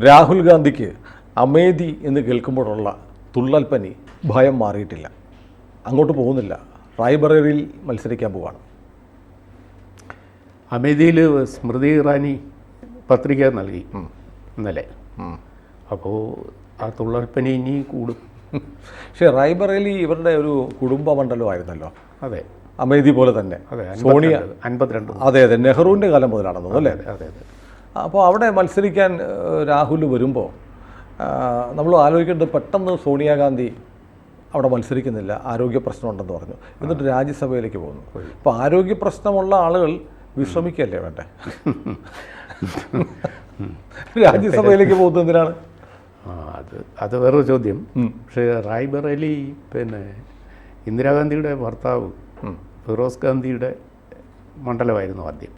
രാഹുൽ ഗാന്ധിക്ക് അമേധി എന്ന് കേൾക്കുമ്പോഴുള്ള തുള്ളൽപ്പനി ഭയം മാറിയിട്ടില്ല. അങ്ങോട്ട് പോകുന്നില്ല, റായ്ബറേലിയിൽ മത്സരിക്കാൻ പോവാണ്. അമേധിയിൽ സ്മൃതി ഇറാനി പത്രിക നൽകി ഇന്നലെ. അപ്പോൾ ആ തുള്ളൽപ്പനി ഇനി കൂടും. പക്ഷേ റായ്ബറേലി ഇവരുടെ ഒരു കുടുംബ മണ്ഡലമായിരുന്നല്ലോ. അതെ, അമേധി പോലെ തന്നെ. അതെ, സോണിയ 52. അതെ അതെ, നെഹ്റുവിൻ്റെ കാലം മുതലാണെന്ന് തോന്നുന്നു അല്ലേ? അതെ അതെ. അപ്പോൾ അവിടെ മത്സരിക്കാൻ രാഹുൽ വരുമ്പോൾ നമ്മൾ ആലോചിക്കേണ്ടത്, പെട്ടെന്ന് സോണിയാഗാന്ധി അവിടെ മത്സരിക്കുന്നില്ല, ആരോഗ്യ പ്രശ്നമുണ്ടെന്ന് പറഞ്ഞു, എന്നിട്ട് രാജ്യസഭയിലേക്ക് പോകുന്നു. അപ്പോൾ ആരോഗ്യ പ്രശ്നമുള്ള ആളുകൾ വിശ്രമിക്കല്ലേ വേണ്ടേ? രാജ്യസഭയിലേക്ക് പോകുന്നത് എന്തിനാണ്? അത് വേറൊരു ചോദ്യം. പക്ഷേ റായ്ബറേലി പിന്നെ ഇന്ദിരാഗാന്ധിയുടെ ഭർത്താവ് ഫിറോസ് ഗാന്ധിയുടെ മണ്ഡലമായിരുന്നു ആദ്യം.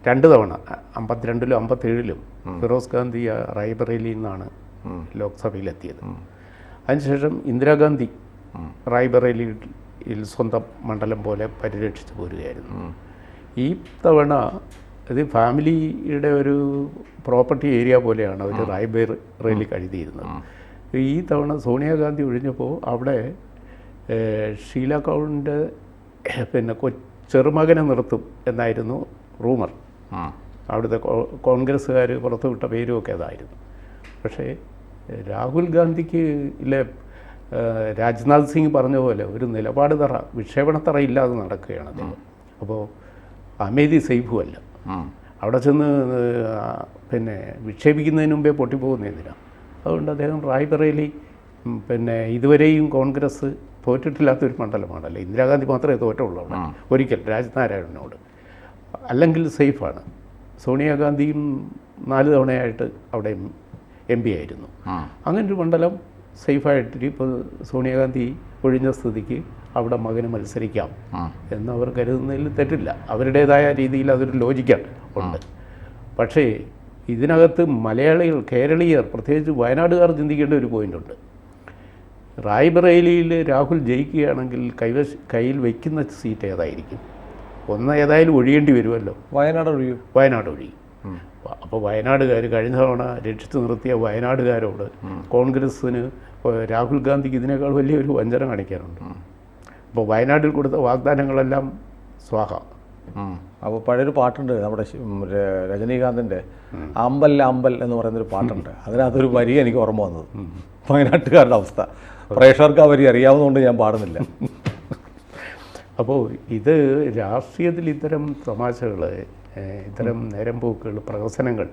2 തവണ 52-ലും 57-ലും ഫിറോസ് ഗാന്ധി റായ്ബറേലിയിൽ നിന്നാണ് ലോക്സഭയിലെത്തിയത്. അതിനുശേഷം ഇന്ദിരാഗാന്ധി റായ്ബറേലിയിൽ സ്വന്തം മണ്ഡലം പോലെ പരിരക്ഷിച്ചു പോരുകയായിരുന്നു. ഈ തവണ ഇത് ഫാമിലിയുടെ ഒരു പ്രോപ്പർട്ടി ഏരിയ പോലെയാണ് അവർ റായ്ബറേലി കരുതിയിരുന്നത്. ഈ തവണ സോണിയാഗാന്ധി ഒഴിഞ്ഞപ്പോൾ അവിടെ ഷീല കൗറിൻ്റെ പിന്നെ ചെറുമകനെ നിർത്തും എന്നായിരുന്നു റൂമർ. അവിടുത്തെ കോൺഗ്രസ്സുകാർ പുറത്തുവിട്ട പേരുമൊക്കെ അതായിരുന്നു. പക്ഷേ രാഹുൽ ഗാന്ധിക്ക് ഇല്ലേ, രാജ്നാഥ് സിംഗ് പറഞ്ഞ പോലെ ഒരു നിലപാട് തറ, വിക്ഷേപണത്തറ ഇല്ലാതെ നടക്കുകയാണ് അദ്ദേഹം. അപ്പോൾ അമേധി സേഫുമല്ല. അവിടെ ചെന്ന് പിന്നെ വിക്ഷേപിക്കുന്നതിന് മുമ്പേ പൊട്ടിപ്പോകുന്നതിനാണ്. അതുകൊണ്ട് അദ്ദേഹം റായ്ബറേലി പിന്നെ ഇതുവരെയും കോൺഗ്രസ് തോറ്റിട്ടില്ലാത്തൊരു മണ്ഡലമാണല്ലോ. ഇന്ദിരാഗാന്ധി മാത്രമേ തോറ്റുള്ളൂ അവിടെ ഒരിക്കൽ രാജ്നാരായണനോട്. അല്ലെങ്കിൽ സേഫാണ്. സോണിയാഗാന്ധിയും 4 തവണയായിട്ട് അവിടെ MP ആയിരുന്നു. അങ്ങനൊരു മണ്ഡലം സേഫായിട്ട് ഇപ്പോൾ സോണിയാഗാന്ധി ഒഴിഞ്ഞ സ്ഥിതിക്ക് അവിടെ മകന് മത്സരിക്കാം എന്നവർ കരുതുന്നതിൽ തെറ്റില്ല. അവരുടേതായ രീതിയിൽ അതൊരു ലോജിക്കാണ് ഉണ്ട്. പക്ഷേ ഇതിനകത്ത് മലയാളികൾ, കേരളീയർ, പ്രത്യേകിച്ച് വയനാടുകാർ ചിന്തിക്കേണ്ട ഒരു പോയിൻ്റുണ്ട്. റായ്ബറേലിയിൽ രാഹുൽ ജയിക്കുകയാണെങ്കിൽ കയ്യിൽ വയ്ക്കുന്ന സീറ്റ് ഏതായിരിക്കും? ഏതായാലും ഒഴിയേണ്ടി വരുമല്ലോ. വയനാട് ഒഴിയും. അപ്പോൾ വയനാടുകാർ കഴിഞ്ഞ തവണ രക്ഷിച്ചു നിർത്തിയ വയനാടുകാരോട് കോൺഗ്രസ്സിന് രാഹുൽ ഗാന്ധിക്ക് ഇതിനേക്കാൾ വലിയൊരു വഞ്ചന കാണിക്കാനുണ്ട്. അപ്പോൾ വയനാട്ടിൽ കൊടുത്ത വാഗ്ദാനങ്ങളെല്ലാം സ്വാഹ. അപ്പോൾ പഴയൊരു പാട്ടുണ്ട് നമ്മുടെ രജനീകാന്തിൻ്റെ അമ്പൽ അമ്പൽ എന്ന് പറയുന്നൊരു പാട്ടുണ്ട്. അതിനകത്തൊരു വരി എനിക്ക് ഓർമ്മ വന്നത്, വയനാട്ടുകാരുടെ അവസ്ഥ. പ്രേക്ഷകർക്ക് ആ വരി അറിയാവുന്നതുകൊണ്ട് ഞാൻ പാടുന്നില്ല. അപ്പോൾ ഇത് രാഷ്ട്രീയത്തിൽ ഇത്തരം തമാശകൾ, ഇത്തരം നേരമ്പോക്കുകൾ, പ്രഹസനങ്ങൾ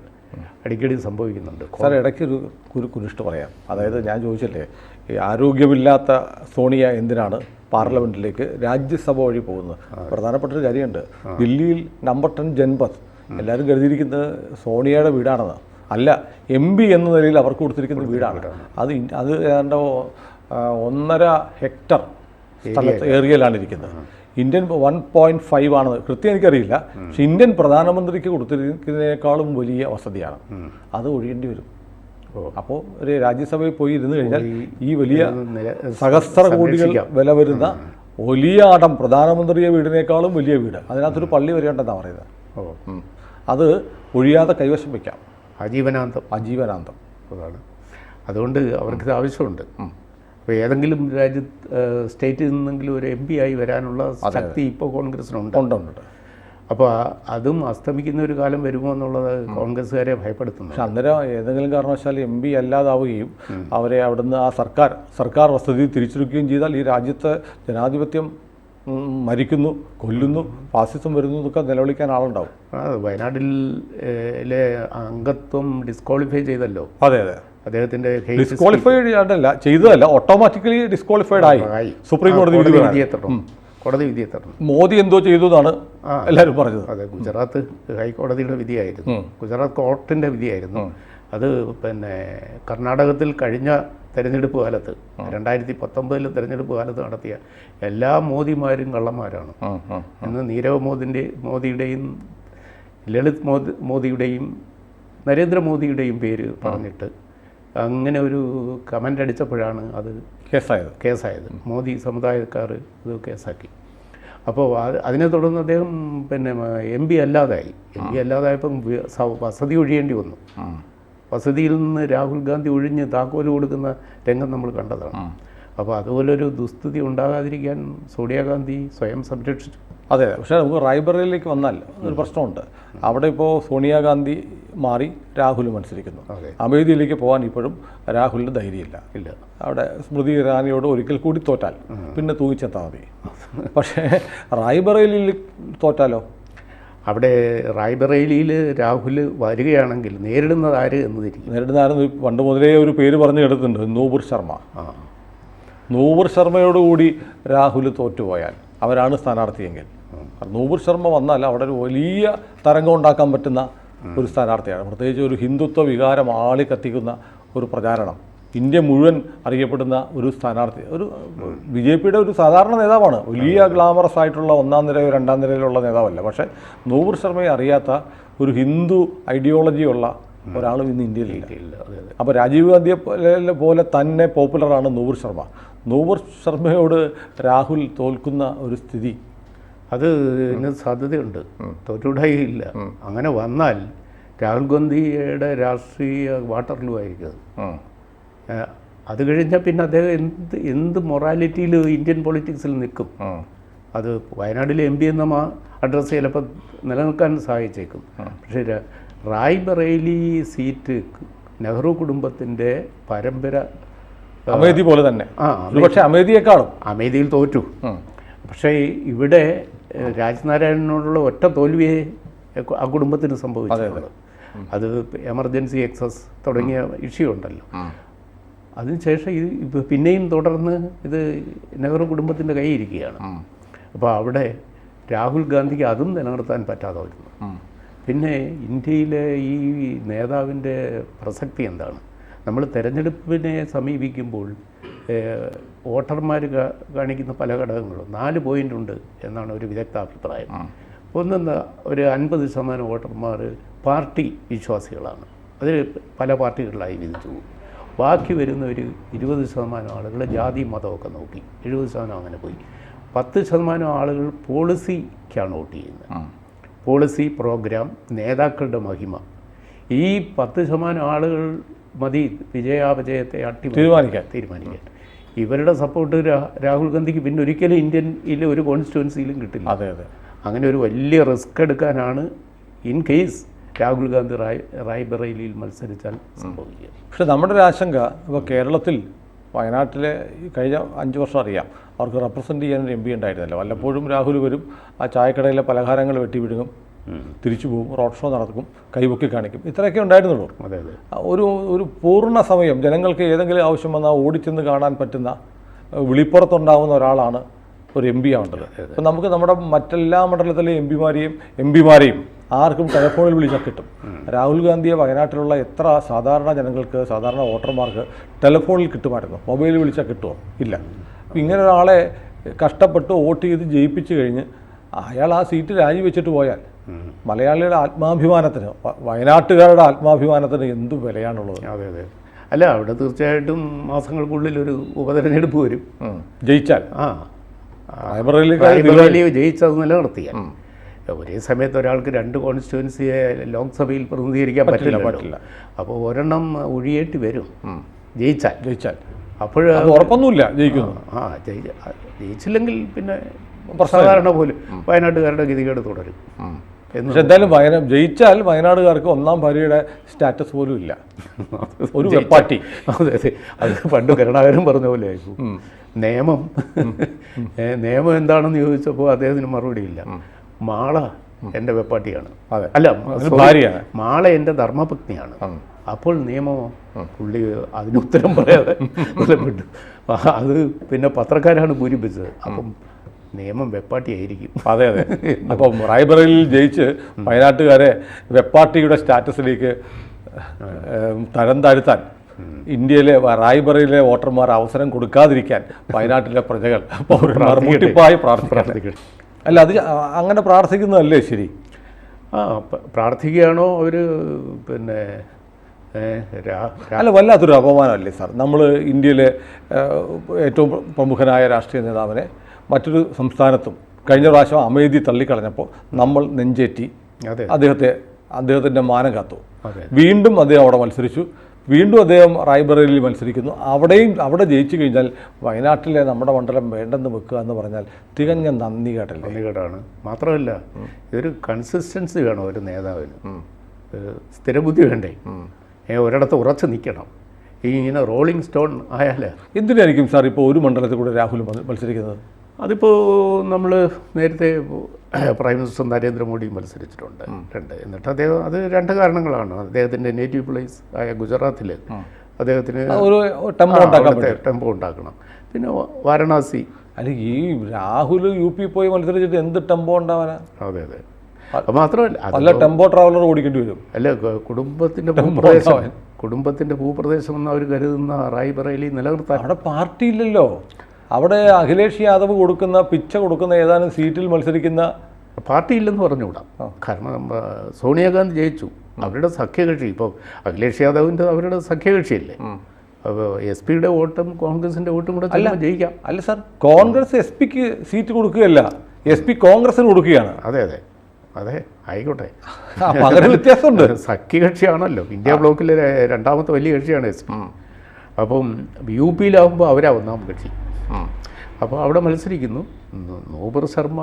അടിക്കടി സംഭവിക്കുന്നുണ്ട്. സാർ, ഇടയ്ക്കൊരു കുരിഷ്ട പറയാം. അതായത് ഞാൻ ചോദിച്ചില്ലേ, ഈ ആരോഗ്യമില്ലാത്ത സോണിയ എന്തിനാണ് പാർലമെൻറ്റിലേക്ക് രാജ്യസഭ വഴി പോകുന്നത്? പ്രധാനപ്പെട്ടൊരു കാര്യമുണ്ട്. ദില്ലിയിൽ നമ്പർ 10 ജൻപത് എല്ലാവരും കരുതിയിരിക്കുന്നത് സോണിയയുടെ വീടാണെന്ന്. അല്ല, MP എന്ന നിലയിൽ അവർക്ക് കൊടുത്തിരിക്കുന്ന വീടാണ്. അത് ഏതാണ്ട് 1.5 ഹെക്ടർ സ്ഥലത്ത് ഏരിയയിലാണ് ഇരിക്കുന്നത്. ഇന്ത്യൻ 1.5 ആണെന്ന് കൃത്യം എനിക്കറിയില്ല. പക്ഷെ ഇന്ത്യൻ പ്രധാനമന്ത്രിക്ക് കൊടുത്തിരിക്കുന്നതിനേക്കാളും വലിയ വസതിയാണ്. അത് ഒഴിയേണ്ടി വരും. അപ്പോൾ ഒരു രാജ്യസഭയിൽ പോയി ഇരുന്ന് കഴിഞ്ഞാൽ ഈ വലിയ സഹസ്ര കോടികൾ വില വരുന്ന വലിയ ആടം, പ്രധാനമന്ത്രിയെ വീടിനേക്കാളും വലിയ വീട്, അതിനകത്തൊരു പള്ളി വരേണ്ടെന്നാണ് പറയുന്നത്. അത് ഒഴിയാതെ കൈവശം വയ്ക്കാം. അജീവനാന്തം. അതാണ്. അതുകൊണ്ട് അവർക്കിത് ആവശ്യമുണ്ട്. അപ്പോൾ ഏതെങ്കിലും സ്റ്റേറ്റിൽ നിന്നെങ്കിലും ഒരു MP ആയി വരാനുള്ള ശക്തി ഇപ്പോൾ കോൺഗ്രസിനുണ്ട്. അപ്പോൾ അതും അസ്തമിക്കുന്ന ഒരു കാലം വരുമോ എന്നുള്ളത് കോൺഗ്രസ്സുകാരെ ഭയപ്പെടുത്തുന്നു. പക്ഷെ അന്നേരം ഏതെങ്കിലും കാരണവശാൽ MP അല്ലാതാവുകയും അവരെ അവിടുന്ന് ആ സർക്കാർ വസതി തിരിച്ചെടുക്കുകയും ചെയ്താൽ ഈ രാജ്യത്തെ ജനാധിപത്യം മരിക്കുന്നു, കൊല്ലുന്നു, ഫാസിസം വരുന്നു എന്നൊക്കെ നിലവിളിക്കാൻ ആളുണ്ടാവും. വയനാട്ടിലെ അംഗത്വം ഡിസ്ക്വാളിഫൈ ചെയ്തല്ലോ. അതെ, അദ്ദേഹത്തിൻ്റെ ഡിസ്ക്വാളിഫൈഡ് ചെയ്തതല്ല, ഓട്ടോമാറ്റിക്കലി ഡിസ്ക്വാളിഫൈഡ് ആയി. സുപ്രീം കോടതി വിധി എത്തണം. മോദി എന്തോ ചെയ്തു എന്നാണ് എല്ലാവരും പറഞ്ഞത്. അതെ, ഗുജറാത്ത് ഹൈക്കോടതിയുടെ വിധിയായിരുന്നു, ഗുജറാത്ത് കോർട്ടിൻ്റെ വിധിയായിരുന്നു. അത് പിന്നെ കർണാടകത്തിൽ കഴിഞ്ഞ തെരഞ്ഞെടുപ്പ് കാലത്ത് 2019 തെരഞ്ഞെടുപ്പ് കാലത്ത് നടത്തിയ എല്ലാ മോദിമാരും കള്ളന്മാരാണ് എന്ന് നീരവ് മോദിയുടെയും ലളിത് മോദിയുടെയും നരേന്ദ്രമോദിയുടെയും പേര് പറഞ്ഞിട്ട് അങ്ങനെ ഒരു കമൻ്റ് അടിച്ചപ്പോഴാണ് അത് കേസായത്. മോദി സമുദായക്കാർ ഇത് കേസാക്കി. അപ്പോൾ അതിനെ തുടർന്ന് അദ്ദേഹം പിന്നെ MP അല്ലാതായി. MP അല്ലാതായപ്പം വസതി ഒഴിയേണ്ടി വന്നു. വസതിയിൽ നിന്ന് രാഹുൽ ഗാന്ധി ഒഴിഞ്ഞ് താക്കോല് കൊടുക്കുന്ന രംഗം നമ്മൾ കണ്ടതാണ്. അപ്പോൾ അതുപോലൊരു ദുസ്ഥിതി ഉണ്ടാകാതിരിക്കാൻ സോണിയാഗാന്ധി സ്വയം സംരക്ഷിച്ചു. അതെ, പക്ഷേ നമുക്ക് റായ്ബറേലിയിലേക്ക് വന്നാൽ ഒരു പ്രശ്നമുണ്ട്. അവിടെ ഇപ്പോൾ സോണിയാഗാന്ധി മാറി രാഹുൽ മത്സരിക്കുന്നു. അമേഠിയിലേക്ക് പോകാൻ ഇപ്പോഴും രാഹുലിന് ധൈര്യമില്ല. അവിടെ സ്മൃതി ഇറാനിയോട് ഒരിക്കൽ കൂടി തോറ്റാൽ പിന്നെ തൂങ്ങിച്ചെത്താൽ മതി. പക്ഷേ റായ്ബറേലിയിൽ തോറ്റാലോ? അവിടെ റായ്ബറേലിയിൽ രാഹുൽ വരികയാണെങ്കിൽ നേരിടുന്നത് ആര് എന്നതിരിക്കും. നേരിടുന്ന ആരെന്ന് പണ്ട് മുതലേ ഒരു പേര് പറഞ്ഞു കേട്ടിട്ടുണ്ട്, നൂപുർ ശർമ്മ. നൂപുർ ശർമ്മയോടുകൂടി രാഹുൽ തോറ്റുപോയാൽ അവരാണ് സ്ഥാനാർത്ഥിയെങ്കിൽ, നൂപുർ ശർമ്മ വന്നാൽ അവിടെ ഒരു വലിയ തരംഗം ഉണ്ടാക്കാൻ പറ്റുന്ന ഒരു സ്ഥാനാർത്ഥിയാണ്. പ്രത്യേകിച്ച് ഒരു ഹിന്ദുത്വ വികാരം ആളിക്കത്തിക്കുന്ന ഒരു പ്രചാരണം, ഇന്ത്യ മുഴുവൻ അറിയപ്പെടുന്ന ഒരു സ്ഥാനാർത്ഥി, ഒരു BJPയുടെ ഒരു സാധാരണ നേതാവാണ്. വലിയ ഗ്ലാമറസ് ആയിട്ടുള്ള ഒന്നാം നിരയോ രണ്ടാം നിരയിലുള്ള നേതാവല്ല. പക്ഷേ നൂപുർ ശർമ്മയെ അറിയാത്ത ഒരു ഹിന്ദു ഐഡിയോളജിയുള്ള ഒരാളും ഇന്ന് ഇന്ത്യയിലില്ല. അപ്പോൾ രാജീവ് ഗാന്ധിയെ പോലെ തന്നെ പോപ്പുലറാണ് നൂപുർ ശർമ്മ. നൂപുർ ശർമ്മയോട് രാഹുൽ തോൽക്കുന്ന ഒരു സ്ഥിതി അത് ഇന്ന് സാധ്യതയുണ്ട്, തോറ്റുകൂടായില്ല. അങ്ങനെ വന്നാൽ രാഹുൽ ഗാന്ധിയുടെ രാഷ്ട്രീയ വാട്ടർലൂ ആയിരിക്കും. അത് കഴിഞ്ഞാൽ പിന്നെ അദ്ദേഹം എന്ത് മൊറാലിറ്റിയിൽ ഇന്ത്യൻ പൊളിറ്റിക്സിൽ നിൽക്കും. അത് വയനാട്ടിലെ MP എന്ന അഡ്രസ്സ് ചിലപ്പോൾ നിലനിൽക്കാൻ സഹായിച്ചേക്കും. പക്ഷേ റായ്ബറേലി സീറ്റ് നെഹ്റു കുടുംബത്തിൻ്റെ പരമ്പര അമേഠി പോലെ തന്നെ, പക്ഷേ അമേഠിയെക്കാളും അമേഠിയിൽ തോറ്റു. പക്ഷേ ഇവിടെ രാജ്നാരായണനോടുള്ള ഒറ്റ തോൽവിയെ ആ കുടുംബത്തിന് സംഭവിച്ചിട്ടുള്ളത്. അത് എമർജൻസി എക്സസ് തുടങ്ങിയ ഇഷ്യൂ ഉണ്ടല്ലോ. അതിനുശേഷം ഇത് പിന്നെയും തുടർന്ന് ഇത് നെഹ്റു കുടുംബത്തിൻ്റെ കയ്യിരിക്കുകയാണ്. അപ്പോൾ അവിടെ രാഹുൽ ഗാന്ധിക്ക് അതും നിലനിർത്താൻ പറ്റാതെ വരുന്നു. പിന്നെ ഇന്ത്യയിലെ ഈ നേതാവിൻ്റെ പ്രസക്തി എന്താണ്? നമ്മൾ തെരഞ്ഞെടുപ്പിനെ സമീപിക്കുമ്പോൾ വോട്ടർമാർ കാണിക്കുന്ന പല ഘടകങ്ങളും 4 പോയിൻ്റ് ഉണ്ട് എന്നാണ് ഒരു വിദഗ്ധ അഭിപ്രായം. ഒന്ന്, ഒരു 50% വോട്ടർമാർ പാർട്ടി വിശ്വാസികളാണ്, അതിൽ പല പാർട്ടികളിലായി വിധിച്ചു. ബാക്കി വരുന്ന ഒരു 20% ആളുകൾ ജാതി മതമൊക്കെ നോക്കി, 70% അങ്ങനെ പോയി. 10% ആളുകൾ പോളിസിക്കാണ് വോട്ട് ചെയ്യുന്നത്. പോളിസി, പ്രോഗ്രാം, നേതാക്കളുടെ മഹിമ. ഈ 10% ആളുകൾ മതി വിജയാപജയത്തെ തീരുമാനിക്കാൻ. ഇവരുടെ സപ്പോർട്ട് രാഹുൽ ഗാന്ധിക്ക് പിന്നെ ഒരിക്കലും ഇന്ത്യയിലെ ഒരു കോൺസ്റ്റിറ്റ്യുവൻസിയിലും കിട്ടില്ല. അങ്ങനെ ഒരു വലിയ റിസ്ക് എടുക്കാനാണ് ഇൻ കേസ് രാഹുൽ ഗാന്ധി റായ്ബറേലിയിൽ മത്സരിച്ചാൽ സംഭവിക്കുക. പക്ഷേ നമ്മുടെ ഒരു ആശങ്ക, ഇപ്പോൾ കേരളത്തിൽ വയനാട്ടിലെ കഴിഞ്ഞ 5 വർഷം അറിയാം, അവർക്ക് റെപ്രസെൻ്റ് ചെയ്യാൻ ഒരു MP ഉണ്ടായിരുന്നല്ലോ. വല്ലപ്പോഴും രാഹുൽ വരും, ആ ചായക്കടയിലെ പലഹാരങ്ങൾ വെട്ടി വിഴുങ്ങും, തിരിച്ചു പോകും, റോഡ് ഷോ നടക്കും, കൈപൊക്കി കാണിക്കും, ഇത്രയൊക്കെ ഉണ്ടായിരുന്നുള്ളൂ. ഒരു പൂർണ്ണ സമയം ജനങ്ങൾക്ക് ഏതെങ്കിലും ആവശ്യം വന്നാൽ ഓടിച്ചെന്ന് കാണാൻ പറ്റുന്ന വിളിപ്പുറത്തുണ്ടാവുന്ന ഒരാളാണ് ഒരു MP ആവേണ്ടത്. അപ്പം നമുക്ക് നമ്മുടെ മറ്റെല്ലാ മണ്ഡലത്തിലെ എംപിമാരെയും ആർക്കും ടെലഫോണിൽ വിളിച്ചാൽ കിട്ടും. രാഹുൽ ഗാന്ധിയെ വയനാട്ടിലുള്ള എത്ര സാധാരണ ജനങ്ങൾക്ക്, സാധാരണ വോട്ടർമാർക്ക് ടെലഫോണിൽ കിട്ടുമായിരുന്നു? മൊബൈലിൽ വിളിച്ചാൽ കിട്ടുമോ? ഇല്ല. അപ്പം ഇങ്ങനെ ഒരാളെ കഷ്ടപ്പെട്ട് വോട്ട് ചെയ്ത് ജയിപ്പിച്ചു കഴിഞ്ഞ് അയാൾ ആ സീറ്റ് രാജിവെച്ചിട്ട് പോയാൽ മലയാളിയുടെ ആത്മാഭിമാനത്തിന്, വയനാട്ടുകാരുടെ ആത്മാഭിമാനത്തിന് എന്ത് വിലയാണുള്ളത്? അല്ല, അവിടെ തീർച്ചയായിട്ടും മാസങ്ങൾക്കുള്ളിൽ ഒരു ഉപതെരഞ്ഞെടുപ്പ് വരും. ജയിച്ചാൽ റായ്ബറേലി ജയിച്ചത് നിലനിർത്തിയാൽ. ഒരേ സമയത്ത് ഒരാൾക്ക് 2 കോൺസ്റ്റിറ്റ്യുവൻസിയെ ലോക്സഭയിൽ പ്രതിനിധീകരിക്കാൻ പറ്റില്ല. അപ്പോൾ ഒരെണ്ണം ഒഴിയേണ്ടി വരും ജയിച്ചാൽ. അപ്പോൾ ഉറപ്പൊന്നുമില്ല ജയിക്കുന്നു. ജയിച്ചില്ലെങ്കിൽ പിന്നെ സാധാരണ പോലും വയനാട്ടുകാരുടെ ഗതികേട് തുടരും. പക്ഷെ എന്തായാലും ജയിച്ചാൽ വയനാടുകാർക്ക് 1ാം ഭാര്യയുടെ സ്റ്റാറ്റസ് പോലും ഇല്ല, ഒരു വെപ്പാട്ടി. അതെ, അത് പണ്ട് കരുണാകരൻ പറഞ്ഞ പോലെ ആയിരുന്നു. നിയമം എന്താണെന്ന് ചോദിച്ചപ്പോൾ അദ്ദേഹത്തിന് മറുപടിയില്ല. മാള എൻ്റെ വെപ്പാട്ടിയാണ്, അല്ല ഭാര്യയാണ്, മാള എൻ്റെ ധർമ്മപത്നിയാണ്. അപ്പോൾ നിയമമോ? പുള്ളി അതിനുത്തരം പറയാതെ കൊല്ലപ്പെട്ടു. അത് പിന്നെ പത്രക്കാരാണ് പൂരിപ്പിച്ചത്. അപ്പം നിയമം വെപ്പാട്ടിയായിരിക്കും. അതെ. അപ്പം റായ്ബറേലിയിൽ ജയിച്ച് വയനാട്ടുകാരെ വെപ്പാട്ടിയുടെ സ്റ്റാറ്റസിലേക്ക് തരം താഴ്ത്താൻ ഇന്ത്യയിലെ റായ്ബറേലിയിലെ വോട്ടർമാർ അവസരം കൊടുക്കാതിരിക്കാൻ വയനാട്ടിലെ പ്രജകൾ മുട്ടിപ്പായി പ്രാർത്ഥിക്കണം. അല്ല, അത് അങ്ങനെ പ്രാർത്ഥിക്കുന്നതല്ലേ ശരി? പ്രാർത്ഥിക്കുകയാണോ അവർ? പിന്നെ അല്ല, വല്ലാത്തൊരു അപമാനമല്ലേ സാർ? നമ്മൾ ഇന്ത്യയിലെ ഏറ്റവും പ്രമുഖനായ രാഷ്ട്രീയ നേതാവിനെ മറ്റൊരു സംസ്ഥാനത്തും കഴിഞ്ഞ പ്രാവശ്യം അമേഠി തള്ളിക്കളഞ്ഞപ്പോൾ നമ്മൾ നെഞ്ചേറ്റി അദ്ദേഹത്തെ അദ്ദേഹത്തിൻ്റെ മാനം കാത്തു. അതെ. വീണ്ടും അദ്ദേഹം അവിടെ മത്സരിച്ചു. വീണ്ടും അദ്ദേഹം റായ്ബറേലിയിൽ മത്സരിക്കുന്നു. അവിടെ ജയിച്ചു കഴിഞ്ഞാൽ വയനാട്ടിലെ നമ്മുടെ മണ്ഡലം വേണ്ടെന്ന് വെക്കുക എന്ന് പറഞ്ഞാൽ തികഞ്ഞ നന്ദികേടല്ലേ? നന്ദികേടാണ്. മാത്രമല്ല ഇതൊരു കൺസിസ്റ്റൻസി വേണം ഒരു നേതാവിന്, സ്ഥിരബുദ്ധി വേണ്ടേ, ഒരിടത്ത് ഉറച്ചു നിൽക്കണം. ഇങ്ങനെ റോളിംഗ് സ്റ്റോൺ ആയാൽ എന്തിനായിരിക്കും സാർ ഇപ്പോൾ ഒരു മണ്ഡലത്തിൽ കൂടെ രാഹുൽ മത്സരിക്കുന്നത്? അതിപ്പോൾ നമ്മൾ നേരത്തെ പ്രൈം മിനിസ്റ്റർ നരേന്ദ്രമോദി മത്സരിച്ചിട്ടുണ്ട് എന്നിട്ട് അദ്ദേഹം അത് 2 കാരണങ്ങളാണ്. അദ്ദേഹത്തിൻ്റെ നേറ്റീവ് പ്ലേസ് ആയ ഗുജറാത്തിൽ അദ്ദേഹത്തിന് ഒരു ടെമ്പോ ഉണ്ടാക്കണം. പിന്നെ വാരണാസി, അല്ല ഈ രാഹുൽ UP പോയി മത്സരിച്ചിട്ട് എന്ത് ടെമ്പോ ഉണ്ടാവാനാ? അതെ അതെ. അത് മാത്രമല്ല അല്ല, ടെമ്പോ ട്രാവലർ ഓടിക്കേണ്ടി വരും. അല്ല, കുടുംബത്തിൻ്റെ ഭൂപ്രദേശം എന്ന് അവർ കരുതുന്ന റായ്ബറേലി നിലനിർത്താൻ അവിടെ പാർട്ടി ഇല്ലല്ലോ. അവിടെ അഖിലേഷ് യാദവ് കൊടുക്കുന്ന ഏതാനും സീറ്റിൽ മത്സരിക്കുന്ന പാർട്ടി ഇല്ലെന്ന് പറഞ്ഞുകൂടാ. കാരണം സോണിയാഗാന്ധി ജയിച്ചു, അവരുടെ സഖ്യകക്ഷി. ഇപ്പോൾ അഖിലേഷ് യാദവിൻ്റെ അവരുടെ സഖ്യകക്ഷിയല്ലേ. അപ്പോൾ SP യുടെ വോട്ടും കോൺഗ്രസിൻ്റെ വോട്ടും കൂടെ ജയിക്കാം. അല്ല സാർ, കോൺഗ്രസ് SP-ക്ക് സീറ്റ് കൊടുക്കുകയല്ല, SP കോൺഗ്രസിന് കൊടുക്കുകയാണ്. അതെ അതെ അതെ, ആയിക്കോട്ടെ. അങ്ങനെ വ്യത്യാസമുണ്ട്. സഖ്യകക്ഷിയാണല്ലോ, ഇന്ത്യ ബ്ലോക്കിലെ 2ാമത്തെ വലിയ കക്ഷിയാണ് SP. അപ്പം UP-യിലാവുമ്പോൾ അവരാ 1ാം കക്ഷി. അപ്പോൾ അവിടെ മത്സരിക്കുന്നു. നൂപർ ശർമ്മ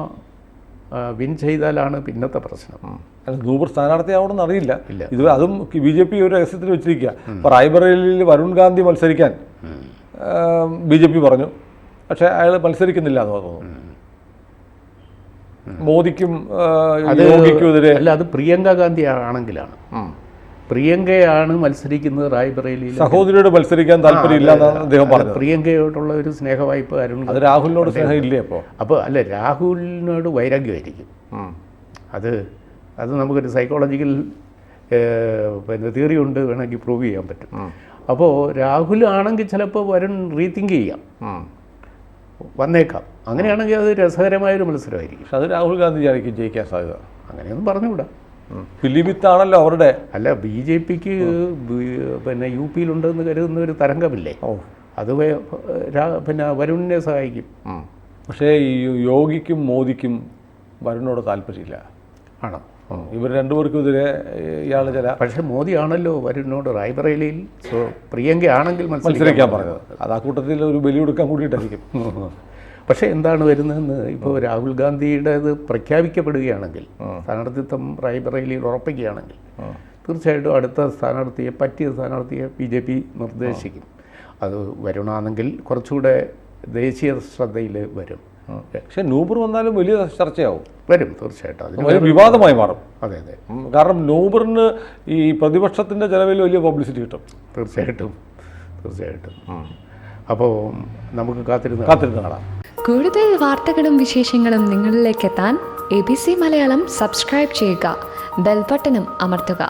വിൻ ചെയ്താലാണ് പിന്നത്തെ പ്രശ്നം. നൂപർ സ്ഥാനാർത്ഥിയാവണമെന്ന് അറിയില്ല. ഇത് അതും BJP ഒരു രഹസ്യത്തിൽ വെച്ചിരിക്കുക. ഇപ്പോൾ റായ്ബറേലിയിൽ വരുൺ ഗാന്ധി മത്സരിക്കാൻ BJP പറഞ്ഞു, പക്ഷേ അയാൾ മത്സരിക്കുന്നില്ല എന്ന് തോന്നുന്നു. മോദിക്കും യോഗിക്കുമെതിരെ. അല്ല, അത് പ്രിയങ്ക ഗാന്ധി ആണെങ്കിലാണ്. പ്രിയങ്കയാണ് മത്സരിക്കുന്നത് റായ്ബറേലിയിൽ. സഹോദരിയോട് മത്സരിക്കാൻ താല്പര്യമില്ല എന്നാണ് അദ്ദേഹം പറഞ്ഞത്. പ്രിയങ്കയോടുള്ള ഒരു സ്നേഹവായ്പ അത് രാഹുലിനോട് സ്നേഹം ഇല്ലേ? അപ്പോൾ അല്ല, രാഹുലിനോട് വൈരാഗ്യമായിരിക്കും. അത് നമുക്കൊരു സൈക്കോളജിക്കൽ തിയറി ഉണ്ട്, വേണമെങ്കിൽ പ്രൂവ് ചെയ്യാൻ പറ്റും. അപ്പോൾ രാഹുൽ ആണെങ്കിൽ ചിലപ്പോൾ വരുൺ റീതിങ്ക് ചെയ്യാം, വന്നേക്കാം. അങ്ങനെയാണെങ്കിൽ അത് രസകരമായൊരു മത്സരമായിരിക്കും. പക്ഷെ അത് രാഹുൽ ഗാന്ധി ആയിരിക്കും ജയിക്കാൻ സാധ്യത. അങ്ങനെയൊന്നും പറഞ്ഞുകൂടാ. ഫിലിമിത്താണല്ലോ അവരുടെ. അല്ല, BJP-ക്ക് പിന്നെ UP-യിലുണ്ടെന്ന് കരുതുന്ന ഒരു തരംഗമില്ലേ, അത് പിന്നെ വരുണിനെ സഹായിക്കും. പക്ഷേ ഈ യോഗിക്കും മോദിക്കും വരുണിനോട് താല്പര്യമില്ല. ആണോ? ഇവർ രണ്ടുപേർക്കും എതിരെ ഇയാൾ പക്ഷേ മോദിയാണല്ലോ വരുണിനോട് റായ്ബറേലിയിൽ പ്രിയങ്ക ആണെങ്കിൽ മത്സരിക്കാൻ പറഞ്ഞത്. അത് ആ കൂട്ടത്തിൽ ഒരു ബലി കൊടുക്കാൻ കൂടിയിട്ടായിരിക്കും. പക്ഷേ എന്താണ് വരുന്നതെന്ന് ഇപ്പോൾ രാഹുൽ ഗാന്ധിയുടേത് പ്രഖ്യാപിക്കപ്പെടുകയാണെങ്കിൽ, സ്ഥാനാർത്ഥിത്വം റായ്ബറേലിയിൽ ഉറപ്പിക്കുകയാണെങ്കിൽ, തീർച്ചയായിട്ടും അടുത്ത പറ്റിയ സ്ഥാനാർത്ഥിയെ BJP നിർദ്ദേശിക്കും. അത് വരുണാണെങ്കിൽ കുറച്ചുകൂടെ ദേശീയ ശ്രദ്ധയിൽ വരും. പക്ഷേ നൂപർ വന്നാലും വലിയ ചർച്ചയാവും. വരും, തീർച്ചയായിട്ടും. അതിന് വിവാദമായി മാറും. അതെ അതെ. കാരണം നൂപറിന് ഈ പ്രതിപക്ഷത്തിൻ്റെ ചെലവിൽ വലിയ പബ്ലിസിറ്റി കിട്ടും. തീർച്ചയായിട്ടും. അപ്പോൾ നമുക്ക് കാത്തിരുന്ന് കാണാം. കൂടുതൽ വാർത്തകളും വിശേഷങ്ങളും നിങ്ങളിലേക്ക് എത്താൻ ABC മലയാളം സബ്സ്ക്രൈബ് ചെയ്യുക, ബെൽ ബട്ടണും അമർത്തുക.